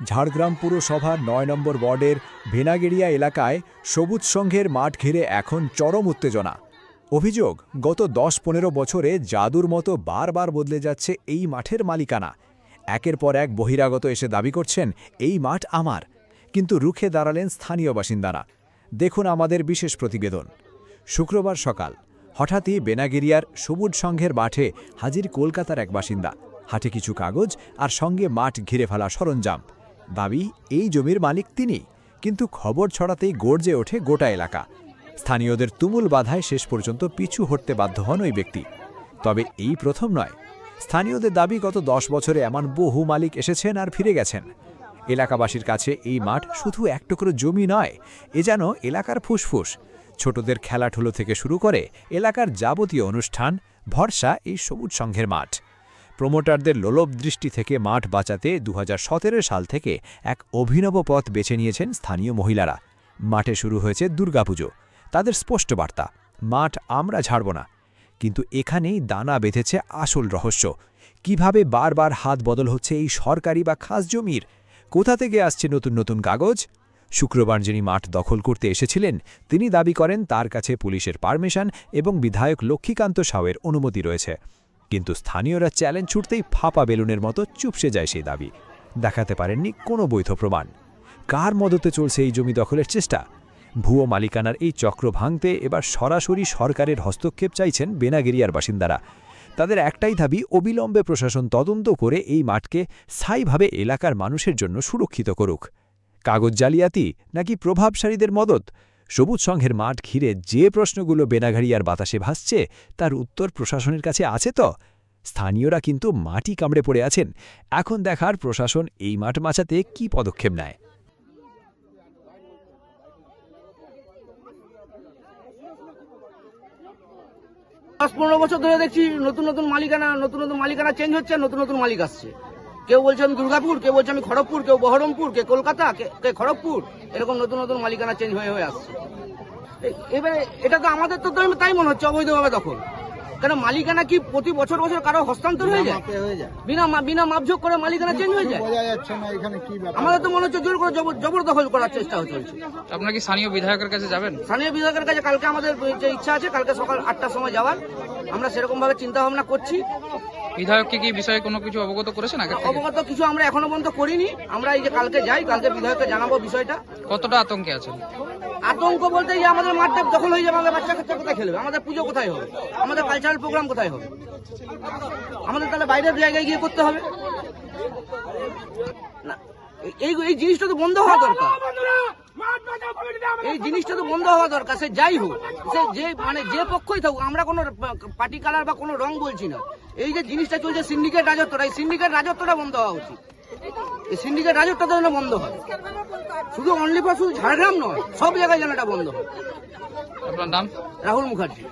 ঝাড়গ্রাম পুরসভার ৯ নম্বর ওয়ার্ডের ভেনাগেড়িয়া এলাকায় সবুজ সংঘের মাঠ ঘিরে এখন চরম উত্তেজনা। অভিযোগ, গত ১০-১৫ বছরে জাদুর মতো বারবার বদলে যাচ্ছে এই মাঠের মালিকানা। একের পর এক বহিরাগত এসে দাবি করছেন এই মাঠ আমার, কিন্তু রুখে দাঁড়ালেন স্থানীয় বাসিন্দারা। দেখুন আমাদের বিশেষ প্রতিবেদন। শুক্রবার সকাল হঠাৎই বেনাগেরিয়ার সবুজ সংঘের মাঠে হাজির কলকাতার এক বাসিন্দা। হাতে কিছু কাগজ আর সঙ্গে মাঠ ঘিরে ফেলা সরঞ্জাম। দাবি, এই জমির মালিক তিনি, কিন্তু খবর ছড়াতেই গর্জে ওঠে গোটা এলাকা। স্থানীয়দের তুমুল বাধায় শেষ পর্যন্ত পিছু হটতে বাধ্য হন ওই ব্যক্তি। তবে এই প্রথম নয়, স্থানীয়দের দাবি গত ১০ বছরে এমন বহু মালিক এসেছেন আর ফিরে গেছেন। এলাকাবাসীর কাছে এই মাঠ শুধু এক টুকরো জমি নয়, এ যেন এলাকার ফুসফুস। ছোটদের খেলাধুলো থেকে শুরু করে এলাকার যাবতীয় অনুষ্ঠান ভরসা এই সবুজ সংঘের মাঠ। প্রমোটারদের লোলভ দৃষ্টি থেকে মাঠ বাঁচাতে ২০১৭ সাল থেকে এক অভিনব পথ বেছে নিয়েছেন স্থানীয় মহিলারা। মাঠে শুরু হয়েছে দুর্গাপুজো। তাদের স্পষ্ট বার্তা, মাঠ আমরা ছাড়ব না। কিন্তু এখানেই দানা বেঁধেছে আসল রহস্য। কিভাবে বারবার হাত বদল হচ্ছে এই সরকারি বা খাস জমির? কোথা থেকে আসছে নতুন নতুন কাগজ? শুক্রবার যিনি মাঠ দখল করতে এসেছিলেন তিনি দাবি করেন তার কাছে পুলিশের পারমিশন এবং বিধায়ক লক্ষ্মীকান্ত সাউয়ের অনুমতি রয়েছে। কিন্তু স্থানীয়রা চ্যালেঞ্জ ছুটতেই ফাঁপা বেলুনের মতো চুপসে যায় সেই দাবি। দেখাতে পারেননি কোনো বৈধ প্রমাণ। কার মদতে চলছে এই জমি দখলের চেষ্টা? ভুয়ো মালিকানার এই চক্র ভাঙতে এবার সরাসরি সরকারের হস্তক্ষেপ চাইছেন বেনাগেরিয়ার বাসিন্দারা। তাদের একটাই দাবি, অবিলম্বে প্রশাসন তদন্ত করে এই মাঠকে স্থায়ীভাবে এলাকার মানুষের জন্য সুরক্ষিত করুক। কাগজ জালিয়াতি নাকি প্রভাবশালীদের মদত? সবুজ সংঘের মাঠ ঘিরে যে প্রশ্নগুলো বেনাগেরিয়ার বাতাসে ভাসছে তার উত্তর প্রশাসনের কাছে আছে তো? স্থানীয়রা কিন্তু মাটি কামড়ে পড়ে আছেন। এখন দেখার প্রশাসন এই মাঠ বাঁচাতে কী পদক্ষেপ নেয়। ১০-১৫ বছর ধরে দেখছি নতুন নতুন মালিকানা চেঞ্জ হচ্ছে, নতুন নতুন মালিক আসছে। কেউ বলছে আমি দুর্গাপুর, কেউ বলছে আমি খড়গপুর, কেউ বহরমপুর, কে কলকাতা, কে খড়গপুর, এরকম নতুন নতুন মালিকানা চেঞ্জ হয়ে আসছে। এবারে এটা তো আমাদের তো তাই মনে হচ্ছে অবৈধভাবে দখল। কেন মালিকানা কি প্রতি বছর বছর কারো হস্তান্তর হয়ে যায়? বিনা মাপঝোক করে মালিকানা চেঞ্জ হয়ে যায়। আমাদের তো মনে হচ্ছে জোর করে জবরদখল করার চেষ্টা হচ্ছে। আপনারা কি স্থানীয় বিধায়কের কাছে যাবেন? স্থানীয় বিধায়কের কাছে কালকে আমাদের যে ইচ্ছা আছে, কালকে সকাল ৮টার সময় যাওয়ার আমরা সেরকম ভাবে চিন্তা ভাবনা করছি। বিধায়ককে কি বিষয়ে কোনো কিছু অবগত করেছেন? অবগত কিছু আমরা এখনো পর্যন্ত করিনি। আমরা এই যে কালকে যাই, কালকে বিধায়ককে জানাবো বিষয়টা। কতটা আতঙ্কে আছেন? আতঙ্ক বলতে যে আমাদের মাঠটা দখল হয়ে যাবে, আমাদের বাচ্চা কাচ্চা কোথায় খেলবে, আমাদের পুজো কোথায় হবে, আমাদের কালচারাল প্রোগ্রাম কোথায় হবে? আমাদের তাহলে বাইরের জায়গায় গিয়ে করতে হবে না? এই জিনিসটা তো বন্ধ হওয়া দরকার। এই জিনিসটা তো বন্ধ হওয়া দরকার। সে যাই হোক, সে যে পক্ষই থাকুক, আমরা কোনো পার্টি কালার বা কোনো রং বলছি না। এই যে জিনিসটা চলছে সিন্ডিকেট রাজত্বটা, এই সিন্ডিকেট রাজত্বটা বন্ধ হওয়া উচিত। এই সিন্ডিকেট রাজত্বটা যেন বন্ধ হয়। শুধু অনলি ফর শুধু ঝাড়গ্রাম নয়, সব জায়গায় যেন এটা বন্ধ হয়। আপনার নাম? রাহুল মুখার্জি।